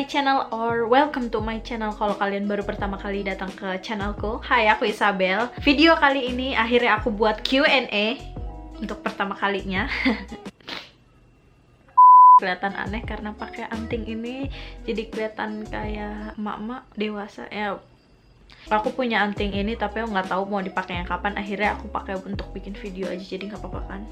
my channel or welcome to my channel kalau kalian baru pertama kali datang ke channelku. Hai, aku Isabel. Video kali ini akhirnya aku buat Q&A untuk pertama kalinya. Kelihatan aneh karena pakai anting ini, jadi kelihatan kayak emak-emak dewasa ya. Aku punya anting ini tapi aku nggak tahu mau dipakai yang kapan. Akhirnya aku pakai untuk bikin video aja, jadi nggak apa-apa kan.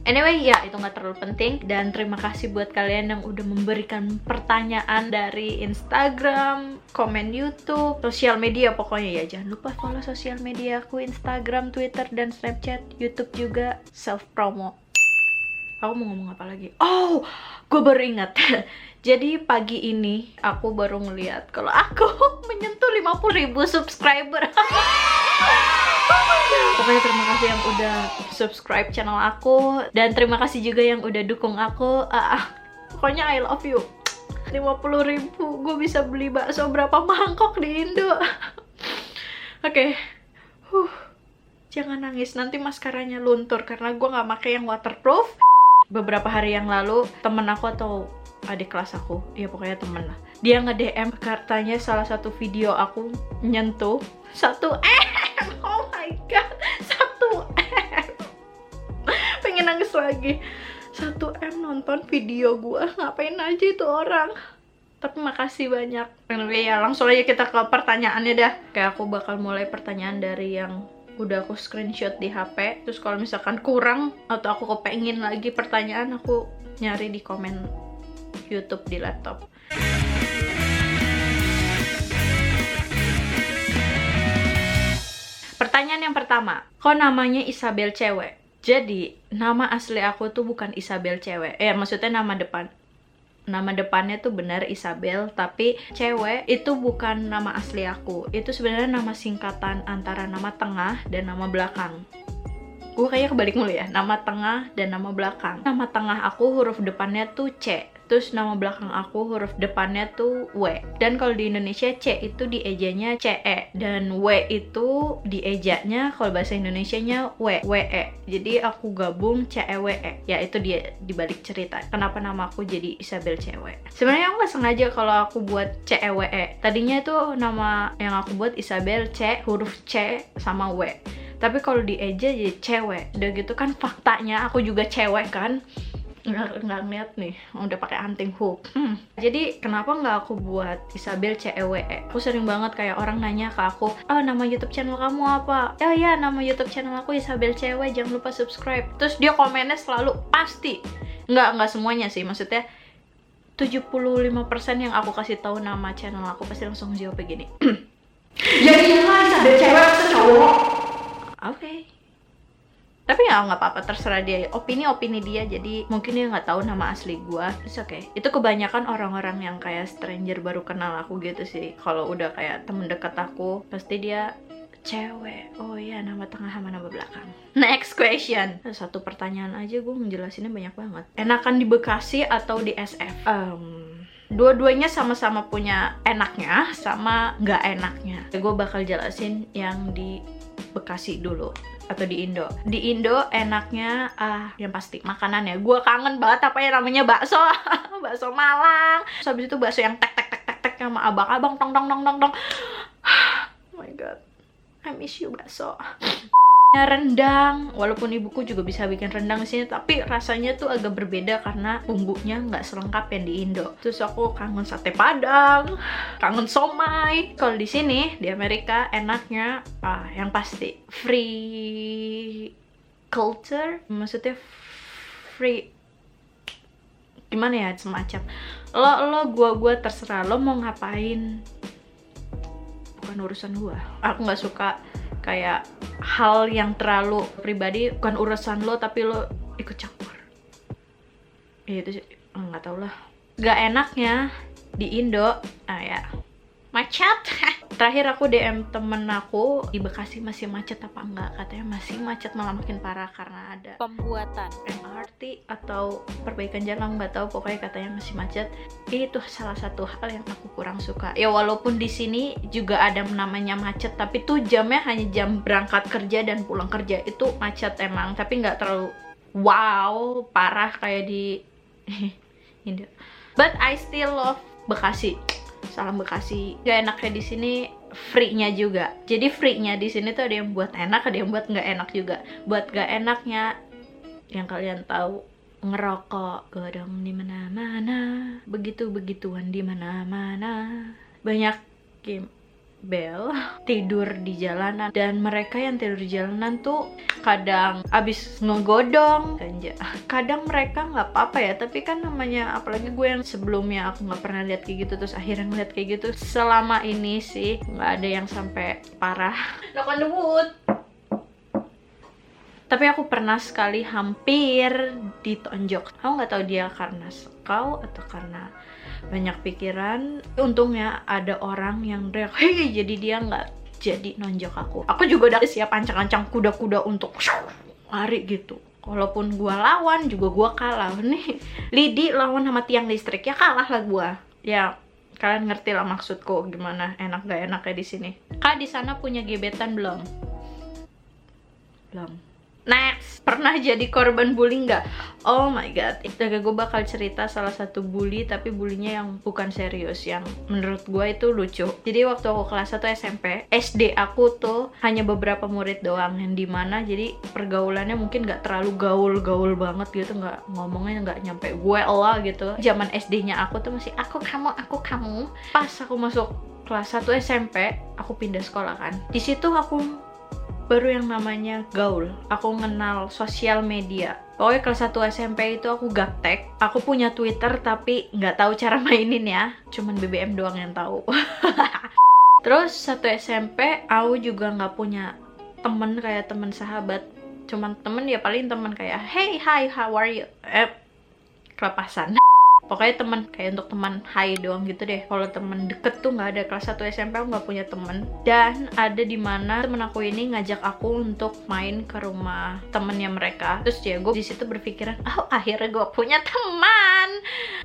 Anyway, ya itu nggak terlalu penting. Dan terima kasih buat kalian yang udah memberikan pertanyaan dari Instagram, komen YouTube, sosial media pokoknya ya. Jangan lupa follow sosial media aku, Instagram, Twitter, dan Snapchat, YouTube juga, self promo. Aku mau ngomong apa lagi? Oh, gue baru ingat. Jadi pagi ini aku baru ngeliat kalau aku menyentuh 50.000 subscriber. Pokoknya terima kasih yang udah subscribe channel aku, dan terima kasih juga yang udah dukung aku. Pokoknya I love you. 50.000 gue bisa beli bakso berapa mangkok di Indo. Oke. Jangan nangis, nanti maskaranya luntur karena gue nggak pakai yang waterproof. Beberapa hari yang lalu temen aku atau adik kelas aku, ya pokoknya temen lah, dia nge-DM katanya salah satu video aku nyentuh 1M. Oh my god, 1M. Pengen nangis lagi. 1M nonton video gua, ngapain aja itu orang. Tapi makasih banyak. Anyway, ya langsung aja kita ke pertanyaannya dah. Kayak aku bakal mulai pertanyaan dari yang udah aku screenshot di HP. Terus kalau misalkan kurang atau aku kepengen lagi pertanyaan, aku nyari di komen YouTube di laptop. Pertanyaan yang pertama, kok namanya Isabel cewek? Jadi, nama asli aku tuh bukan Isabel cewek. Maksudnya nama depannya tuh benar Isabel, tapi cewek itu bukan nama asli aku. Itu sebenarnya nama singkatan antara nama tengah dan nama belakang. Gue kayaknya kebalik mulu ya, nama tengah dan nama belakang. Nama tengah aku huruf depannya tuh C, terus nama belakang aku huruf depannya tuh W. Dan kalau di Indonesia C itu diejanya CE, dan W itu diejanya kalau bahasa Indonesianya WE. Jadi aku gabung CEWE. Ya itu dia dibalik cerita kenapa nama aku jadi Isabel cewek. Sebenarnya aku nggak sengaja kalau aku buat CEWE. Tadinya itu nama yang aku buat Isabel C, huruf C sama W. Tapi kalau dieja jadi cewek. Udah gitu kan faktanya aku juga cewek kan. Nggak ngeliat nih, udah pakai anting hook. Jadi kenapa nggak aku buat Isabel CEWE? Aku sering banget kayak orang nanya ke aku, oh nama YouTube channel kamu apa? Oh ya, nama YouTube channel aku Isabel cewek, jangan lupa subscribe. Terus dia komennya selalu pasti. Nggak semuanya sih, maksudnya 75% yang aku kasih tahu nama channel aku pasti langsung jawab begini. Jadi Isabel cewek atau cowok? Oke. Tapi ya nggak apa-apa, terserah dia, opini dia. Jadi mungkin dia nggak tahu nama asli gua. It's okay. Itu kebanyakan orang-orang yang kayak stranger baru kenal aku gitu sih. Kalau udah kayak temen dekat aku, pasti dia cewek. Oh iya, nama tengah sama nama belakang. Next question. Satu pertanyaan aja gue ngejelasinnya banyak banget. Enakan di Bekasi atau di SF? Dua-duanya sama-sama punya enaknya sama nggak enaknya. Gue bakal jelasin yang di Bekasi dulu atau di Indo. Di Indo enaknya yang pasti makanan ya. Gue kangen banget apa yang namanya bakso. Bakso Malang. Terus habis itu bakso yang tek sama abang-abang tong. Oh my god. I miss you bakso. Rendang, walaupun ibuku juga bisa bikin rendang di sini, tapi rasanya tuh agak berbeda karena bumbunya nggak selengkap yang di Indo. Terus aku kangen sate Padang, kangen somai. Kalau di sini di Amerika enaknya yang pasti free culture, maksudnya free gimana ya, semacam gua terserah lo mau ngapain, bukan urusan gua. Aku nggak suka kayak hal yang terlalu pribadi, bukan urusan lo tapi lo ikut campur. Ya itu sih, nggak tau lah. Gak enaknya di Indo, ya macet. Terakhir aku DM temen aku di Bekasi masih macet apa enggak, katanya masih macet, malah makin parah karena ada pembuatan MRT atau perbaikan jalan, nggak tahu, pokoknya katanya masih macet. Itu salah satu hal yang aku kurang suka. Ya walaupun di sini juga ada namanya macet, tapi tuh jamnya hanya jam berangkat kerja dan pulang kerja, itu macet emang, tapi nggak terlalu wow parah kayak di Hindia. But I still love Bekasi. Salam Bekasi. Gak enaknya di sini free-nya juga. Jadi free-nya di sini tuh ada yang buat enak, ada yang buat nggak enak juga. Buat gak enaknya, yang kalian tahu, ngerokok, godong di mana-mana, begitu-begituan di mana-mana, banyak gembel, tidur di jalanan. Dan mereka yang tidur di jalanan tuh kadang abis ngegodong ganja, kadang mereka nggak apa-apa ya, tapi kan namanya, apalagi gue yang sebelumnya aku nggak pernah lihat kayak gitu, terus akhirnya ngeliat kayak gitu. Selama ini sih nggak ada yang sampai parah, knock on the wood. Tapi aku pernah sekali hampir ditonjok. Aku nggak tahu dia karena sekau atau karena banyak pikiran. Untungnya ada orang yang teriak, hei, jadi dia nggak jadi nonjok aku. Aku juga udah siap ancang-ancang kuda-kuda untuk lari gitu. Walaupun gua lawan juga gua kalah. Nih, Lidi lawan sama tiang listrik, ya kalah lah gua. Ya, kalian ngerti lah maksudku gimana enak gak enaknya di sini. Kak di sana punya gebetan belum? Belum. Next, pernah jadi korban bully nggak? Oh my god, gue bakal cerita salah satu bully, tapi bullynya yang bukan serius, yang menurut gue itu lucu. Jadi waktu aku kelas 1 SMP, SD aku tuh hanya beberapa murid doang, yang dimana jadi pergaulannya mungkin nggak terlalu gaul-gaul banget gitu, nggak ngomongnya nggak nyampe gue lah gitu. Zaman SD-nya aku tuh masih aku kamu. Pas aku masuk kelas 1 SMP, aku pindah sekolah kan. Di situ aku baru yang namanya gaul. Aku kenal sosial media. Pokoknya kelas 1 SMP itu aku gaptek. Aku punya Twitter tapi nggak tahu cara mainin ya. Cuman BBM doang yang tahu. Terus 1 SMP aku juga nggak punya temen kayak temen sahabat. Cuman temen ya paling temen kayak hey, hi, how are you? Kelepasan. Pokoknya teman kayak untuk teman hai doang gitu deh. Kalau teman deket tuh nggak ada. Kelas 1 SMP aku nggak punya temen. Dan ada di mana temen aku ini ngajak aku untuk main ke rumah temennya mereka. Terus ya gue di situ berpikiran, oh akhirnya gue punya teman.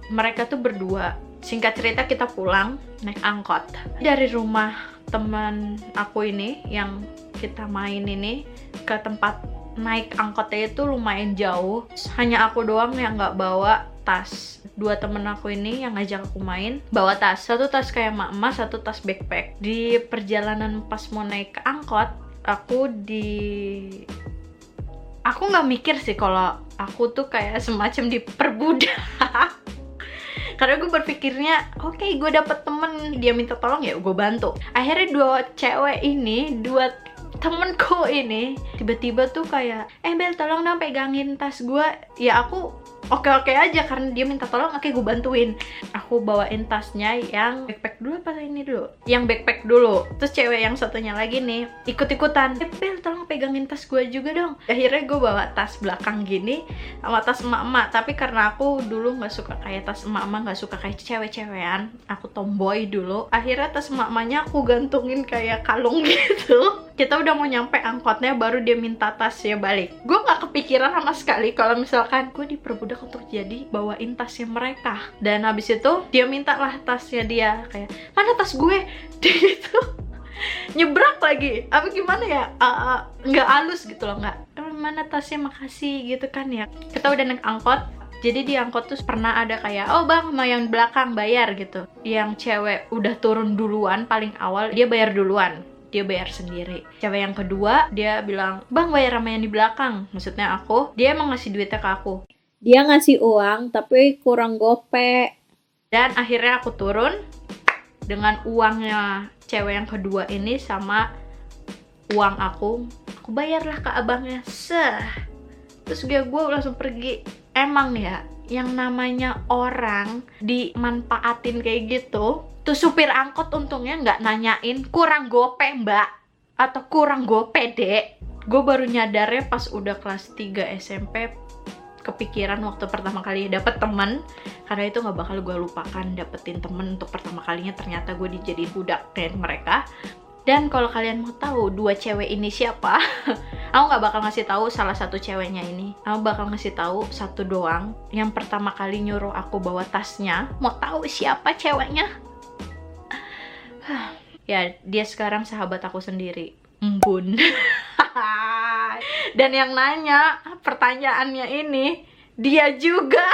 Mereka tuh berdua. Singkat cerita kita pulang naik angkot dari rumah teman aku ini yang kita main ini ke tempat naik angkotnya itu lumayan jauh. Hanya aku doang yang nggak bawa tas. Dua temen aku ini yang ngajak aku main bawa tas. Satu tas kayak emak-emak, satu tas backpack. Di perjalanan pas mau naik ke angkot, aku nggak mikir sih kalau aku tuh kayak semacam diperbudak. Karena gue berpikirnya, oke, gue dapet temen, dia minta tolong ya gue bantu. Akhirnya dua temenku ini tiba-tiba tuh kayak, Bel tolong dong pegangin tas gue. Ya aku oke aja karena dia minta tolong, oke gue bantuin. Aku bawain tasnya yang backpack dulu apa ini dulu? Yang backpack dulu. Terus cewek yang satunya lagi nih ikut-ikutan, Bel tolong pegangin tas gue juga dong. Akhirnya gue bawa tas belakang gini sama tas emak-emak. Tapi karena aku dulu nggak suka kayak tas emak-emak, nggak suka kayak cewek-cewekan, aku tomboy dulu. Akhirnya tas emak-emaknya aku gantungin kayak kalung gitu. Kita udah mau nyampe angkotnya baru dia minta tasnya balik. Gue nggak kepikiran sama sekali kalau misalkan gue diperbudak untuk jadi bawain tasnya mereka. Dan habis itu dia minta lah tasnya dia, kayak mana tas gue? Dia gitu nyebrak lagi. Apa gimana ya? Nggak halus gitu loh, nggak. Mana tasnya, makasih gitu kan ya. Kita udah naik angkot. Jadi di angkot tuh pernah ada kayak, oh bang, mau yang belakang bayar gitu. Yang cewek udah turun duluan paling awal, dia bayar duluan. Dia bayar sendiri. Cewek yang kedua, dia bilang, bang bayar sama yang di belakang. Maksudnya aku, dia emang ngasih duitnya ke aku. Dia ngasih uang tapi kurang gope. Dan akhirnya aku turun dengan uangnya cewek yang kedua ini sama uang aku bayarlah ke abangnya. Terus gue langsung pergi. Emang ya, yang namanya orang dimanfaatin kayak gitu. Tuh supir angkot untungnya nggak nanyain kurang gope mbak atau kurang gope dek. Gue baru nyadarnya pas udah kelas 3 SMP. Kepikiran waktu pertama kali dapet temen, karena itu nggak bakal gue lupakan. Dapetin temen untuk pertama kalinya, ternyata gue dijadiin budak dari mereka. Dan kalau kalian mau tahu dua cewek ini siapa, aku nggak bakal ngasih tahu salah satu ceweknya ini. Aku bakal ngasih tahu satu doang, yang pertama kali nyuruh aku bawa tasnya. Mau tahu siapa ceweknya? Ya, dia sekarang sahabat aku sendiri, Embun. Dan yang nanya pertanyaannya ini, dia juga.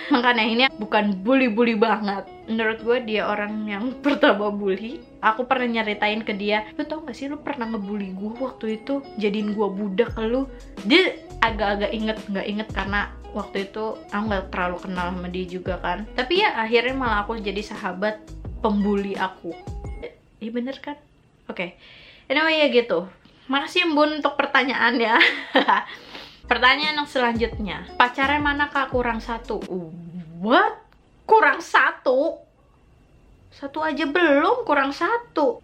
Makanya ini bukan bully-bully banget. Menurut gue dia orang yang pertama bully. Aku pernah nyeritain ke dia, lu tau gak sih lu pernah ngebully gue waktu itu, jadiin gue budak ke lu. Dia agak-agak nggak inget karena waktu itu aku nggak terlalu kenal sama dia juga kan. Tapi ya akhirnya malah aku jadi sahabat pembuli aku. Iya bener kan? Oke. Anyway ya gitu. Makasih Bun untuk pertanyaannya. Pertanyaan yang selanjutnya, pacarnya mana kak kurang satu? What? Kurang satu? Satu aja belum, kurang satu.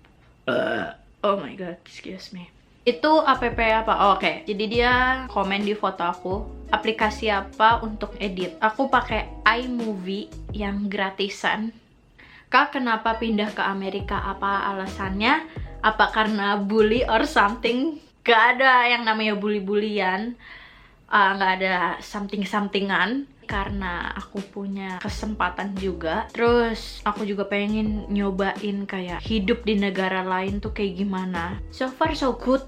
Oh my god, excuse me. Itu app apa? Oh, oke. Jadi dia komen di foto aku, aplikasi apa untuk edit. Aku pakai iMovie yang gratisan. Kak, kenapa pindah ke Amerika? Apa alasannya? Apa karena bully or something? Gak ada yang namanya bully-bulian. Nggak ada something-somethingan karena aku punya kesempatan juga. Terus aku juga pengen nyobain kayak hidup di negara lain tuh kayak gimana. So far so good.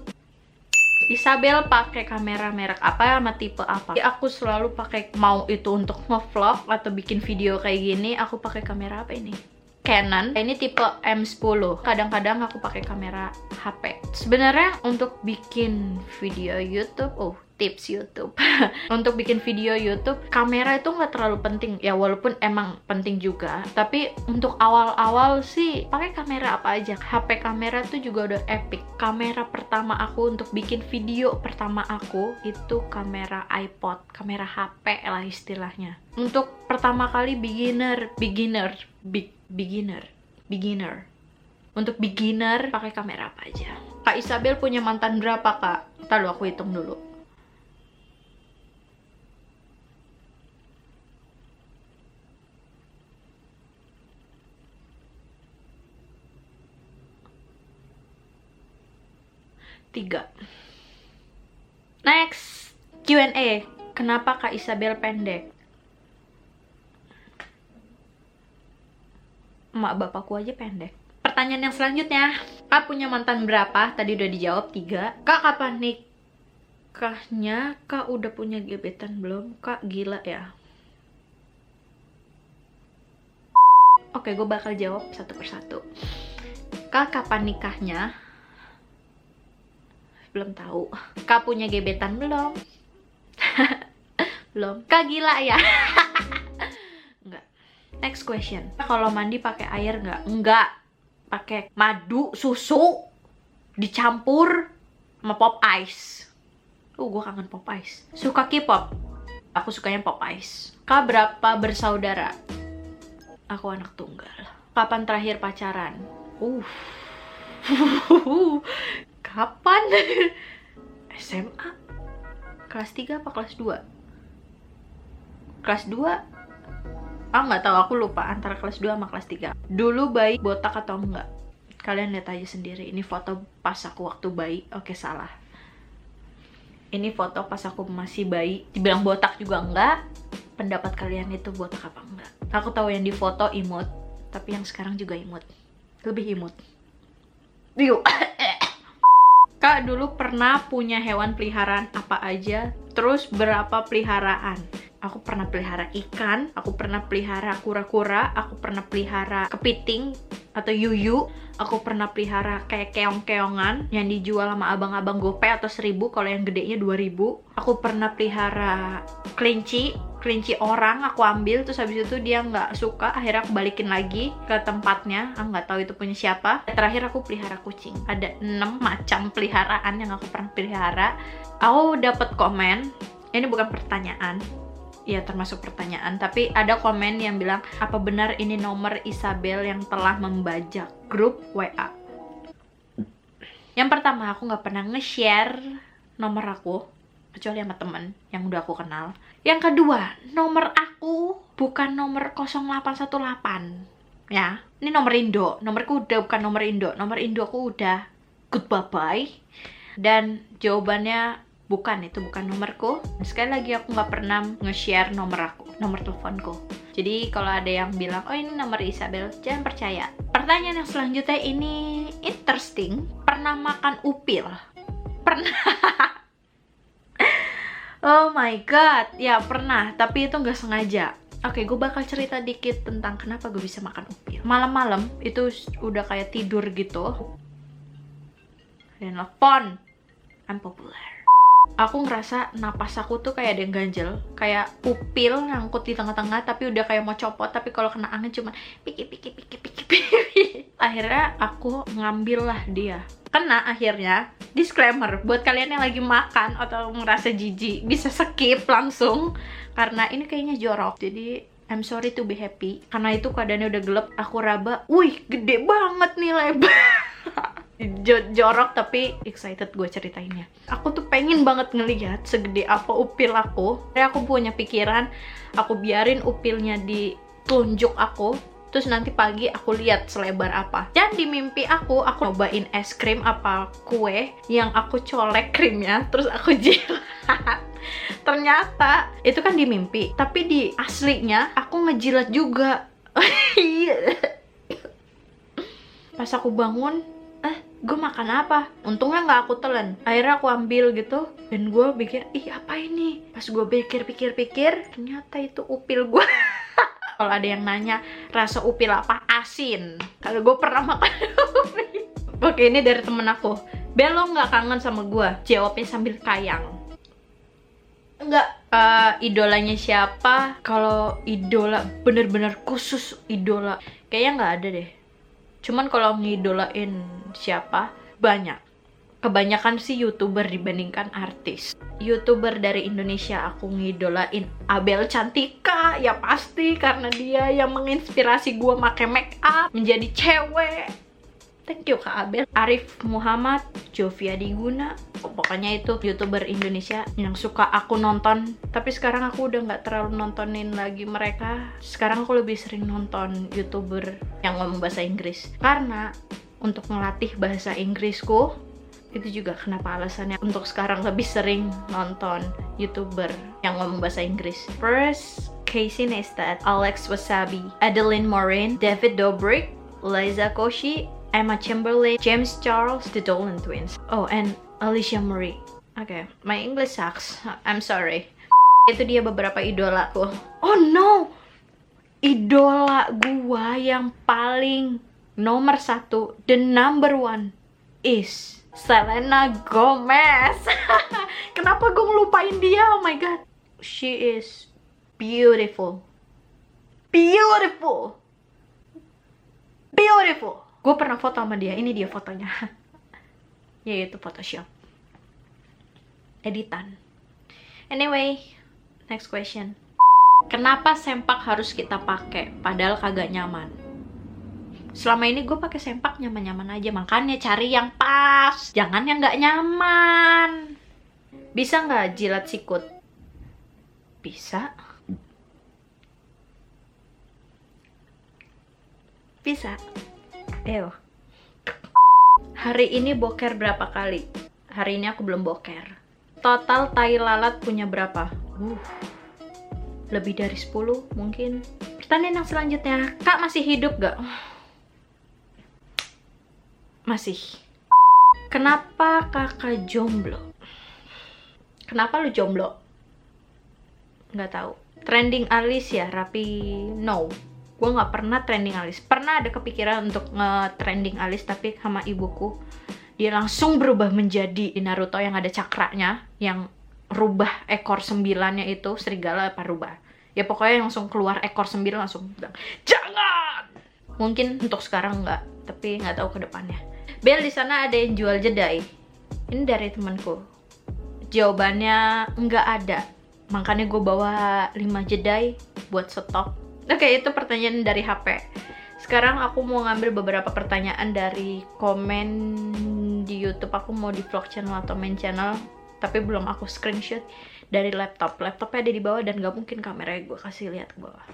Isabel pakai kamera merek apa sama tipe apa? Aku selalu pakai, mau itu untuk nge-vlog atau bikin video kayak gini, aku pakai kamera apa ini? Canon. Ini tipe M10. Kadang-kadang aku pakai kamera HP. Sebenarnya untuk bikin video YouTube, tips YouTube. Untuk bikin video YouTube, kamera itu nggak terlalu penting. Ya walaupun emang penting juga. Tapi untuk awal-awal sih pakai kamera apa aja. HP kamera tuh juga udah epic. Kamera pertama aku untuk bikin video pertama aku itu kamera iPod, kamera HP lah istilahnya. Untuk pertama kali beginner. Untuk beginner pakai kamera apa aja. Kak Isabel punya mantan berapa kak? Ntar aku hitung dulu. Tiga. Next, Q&A. Kenapa Kak Isabel pendek? Emak bapakku aja pendek. Pertanyaan yang selanjutnya, Kak punya mantan berapa? Tadi udah dijawab 3. Kak kapan nikahnya? Kak udah punya gebetan belum? Kak gila ya. Oke, gue bakal jawab satu persatu. Kak kapan nikahnya? Belum tahu. Kak punya gebetan belum? Belum. Kak gila ya. Enggak. Next question. Kalau mandi pakai air nggak? Enggak. Pakai madu, susu dicampur sama pop ice. Gue kangen pop ice. Suka K-pop? Aku sukanya pop ice. Kak berapa bersaudara? Aku anak tunggal. Kapan terakhir pacaran? Kapan? SMA? Kelas 3 apa kelas 2? Kelas 2? Nggak tahu, aku lupa antara kelas 2 sama kelas 3. Dulu bayi botak atau enggak? Kalian lihat aja sendiri. Ini foto pas aku waktu bayi. Oke, salah. Ini foto pas aku masih bayi. Dibilang botak juga enggak. Pendapat kalian itu botak apa enggak? Aku tahu yang di foto imut, tapi yang sekarang juga imut. Lebih imut. Yuk. Kak dulu pernah punya hewan peliharaan apa aja? Terus berapa peliharaan? Aku pernah pelihara ikan, aku pernah pelihara kura-kura, aku pernah pelihara kepiting atau yuyu, aku pernah pelihara kayak keong-keongan yang dijual sama abang-abang gope atau 1000, kalau yang gedenya 2000. Aku pernah pelihara kelinci orang, aku ambil, terus habis itu dia nggak suka, akhirnya aku balikin lagi ke tempatnya. Aku nggak tahu itu punya siapa. Terakhir aku pelihara kucing. Ada 6 macam peliharaan yang aku pernah pelihara. Aku dapat komen, ini bukan pertanyaan, ya termasuk pertanyaan, tapi ada komen yang bilang, apa benar ini nomor Isabel yang telah membajak grup WA? Yang pertama, aku nggak pernah nge-share nomor aku kecuali sama temen yang udah aku kenal. Yang kedua, nomor aku bukan nomor 0818 ya, ini nomor Indo. Nomorku udah bukan nomor Indo. Nomor Indo aku udah good bye-bye. Dan jawabannya bukan, itu bukan nomorku. Sekali lagi, aku nggak pernah nge-share nomor aku, nomor teleponku. Jadi kalau ada yang bilang, oh ini nomor Isabel, jangan percaya. Pertanyaan yang selanjutnya ini interesting. Pernah makan upil? Pernah. Oh my god, ya pernah, tapi itu nggak sengaja. Oke, gue bakal cerita dikit tentang kenapa gue bisa makan upil. Malam-malam itu udah kayak tidur gitu. Dan telepon, unpopular. Aku ngerasa napas aku tuh kayak ada yang ganjel, kayak upil nyangkut di tengah-tengah, tapi udah kayak mau copot, tapi kalau kena angin cuma piki. Akhirnya aku ngambil lah dia. Kena akhirnya. Disclaimer, buat kalian yang lagi makan atau ngerasa jijik, bisa skip langsung karena ini kayaknya jorok. Jadi I'm sorry to be happy. Karena itu keadaannya udah gelap, aku raba, wih gede banget nih lebar. Jorok tapi excited gue ceritainnya. Aku tuh pengen banget ngelihat segede apa upil aku. Jadi aku punya pikiran, aku biarin upilnya ditunjuk aku, terus nanti pagi aku lihat selebar apa. Dan di mimpi aku cobain es krim apa kue yang aku colek krimnya, terus aku jilat. Ternyata itu kan di mimpi, tapi di aslinya aku ngejilat juga. Pas aku bangun, gue makan apa? Untungnya nggak aku telan. Akhirnya aku ambil gitu, dan gue pikir, ih apa ini? Pas gue pikir, ternyata itu upil gue. Kalau ada yang nanya rasa upil apa, asin. Kalau gue pernah makan upil. Oke, ini dari temen aku. Bel, lo nggak kangen sama gue? Jawabnya sambil kayang. Enggak. Idolanya siapa? Kalau idola bener-bener khusus idola, kayaknya nggak ada deh. Cuman kalau ngidolain siapa, banyak. Kebanyakan sih YouTuber dibandingkan artis. YouTuber dari Indonesia aku ngidolain Abel Cantika, ya pasti karena dia yang menginspirasi gue make make up menjadi cewek. Thank you Kak Abel. Arif Muhammad, Jovia Diguna, pokoknya itu YouTuber Indonesia yang suka aku nonton. Tapi sekarang aku udah nggak terlalu nontonin lagi mereka. Sekarang aku lebih sering nonton YouTuber yang ngomong bahasa Inggris. Karena untuk ngelatih bahasa Inggrisku, itu juga kenapa alasannya untuk sekarang lebih sering nonton YouTuber yang ngomong bahasa Inggris. First, Casey Neistat, Alex Wasabi, Adeline Morin, David Dobrik, Liza Koshy, Emma Chamberlain, James Charles, the Dolan Twins. Oh, and Alicia Marie. Okay, my English sucks. I'm sorry. Itu dia beberapa idolaku. Oh no! Idola gua yang paling nomor satu, the number one, is Selena Gomez. Kenapa gue ngelupain dia? Oh my god. She is beautiful. Beautiful. Beautiful. Gue pernah foto sama dia. Ini dia fotonya. Yaitu Photoshop. Editan. Anyway, next question. Kenapa sempak harus kita pakai padahal kagak nyaman? Selama ini gue pakai sempak nyaman-nyaman aja, makanya cari yang pas, jangan yang nggak nyaman. Bisa nggak jilat sikut? Bisa. Bisa. Ew. Hari ini boker berapa kali? Hari ini aku belum boker. Total tai lalat punya berapa? Lebih dari 10 mungkin. Pertanyaan yang selanjutnya, Kak masih hidup gak? Masih. Kenapa kakak jomblo? Kenapa lu jomblo? Nggak tahu. Trending alis ya, rapi? No. Gue nggak pernah trending alis. Pernah ada kepikiran untuk nge-trending alis, tapi sama ibuku, dia langsung berubah menjadi di Naruto yang ada cakranya, yang rubah ekor 9-nya itu, serigala apa rubah. Ya pokoknya langsung keluar ekor 9, langsung bilang, jangan! Mungkin untuk sekarang nggak, tapi nggak tahu ke depannya. Bel, di sana ada yang jual jedai. Ini dari temanku. Jawabannya nggak ada. Makanya gue bawa 5 jedai buat stok. Oke, itu pertanyaan dari HP. Sekarang aku mau ngambil beberapa pertanyaan dari komen di YouTube. Aku mau di vlog channel atau main channel, tapi belum aku screenshot dari laptop. Laptopnya ada di bawah dan gak mungkin kameranya gue kasih lihat ke bawah.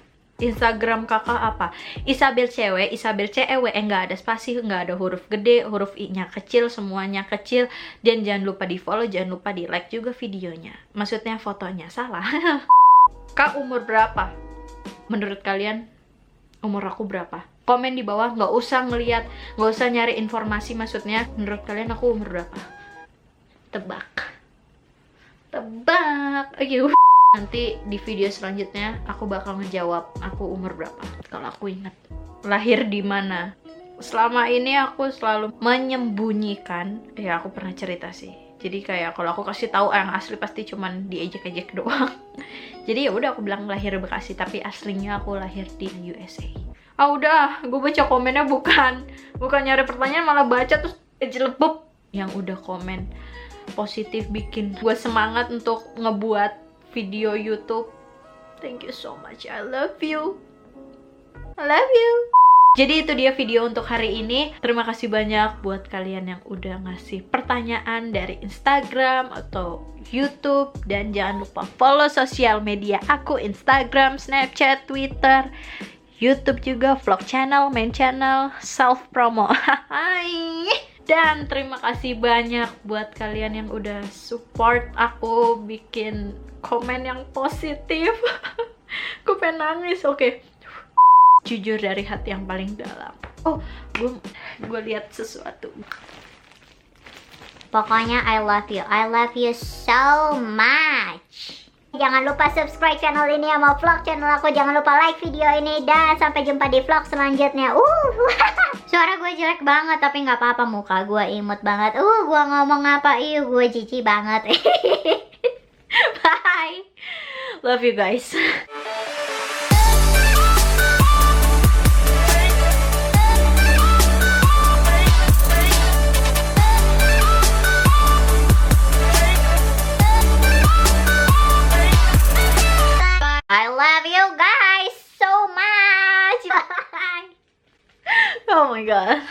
Instagram kakak apa? Isabel cewek, Isabel cewek, nggak ada spasi, nggak ada huruf gede, huruf i-nya kecil, semuanya kecil. Dan jangan lupa di follow, jangan lupa di like juga videonya. Maksudnya fotonya, salah. Kak umur berapa? Menurut kalian umur aku berapa? Komen di bawah, nggak usah ngeliat, nggak usah nyari informasi. Maksudnya menurut kalian aku umur berapa? Tebak. Tebak. Oke. Nanti di video selanjutnya aku bakal ngejawab aku umur berapa. Kalau aku ingat. Lahir di mana. Selama ini aku selalu menyembunyikan. Ya aku pernah cerita sih. Jadi kayak kalau aku kasih tahu yang asli pasti cuman diejek-ejek doang. Jadi ya udah aku bilang lahir Bekasi, tapi aslinya aku lahir di USA. Ah udah, gue baca komennya bukan nyari pertanyaan, malah baca terus jelebep. Yang udah komen positif bikin gue semangat untuk ngebuat video YouTube. Thank you so much. I love you. I love you. Jadi itu dia video untuk hari ini. Terima kasih banyak buat kalian yang udah ngasih pertanyaan dari Instagram atau YouTube. Dan jangan lupa follow sosial media aku, Instagram, Snapchat, Twitter, YouTube juga, vlog channel, main channel, self promo. Hai. Dan terima kasih banyak buat kalian yang udah support aku bikin komen yang positif. Aku pengen nangis. Oke. Jujur dari hati yang paling dalam. Oh, gue lihat sesuatu. Pokoknya I love you so much. Jangan lupa subscribe channel ini sama vlog channel aku. Jangan lupa like video ini. Dan sampai jumpa di vlog selanjutnya. Suara gue jelek banget, tapi nggak apa-apa, muka gue imut banget. Gue ngomong apa? Gue jijik banget. Bye. Love you guys. I love you guys so much. Bye. Oh my god.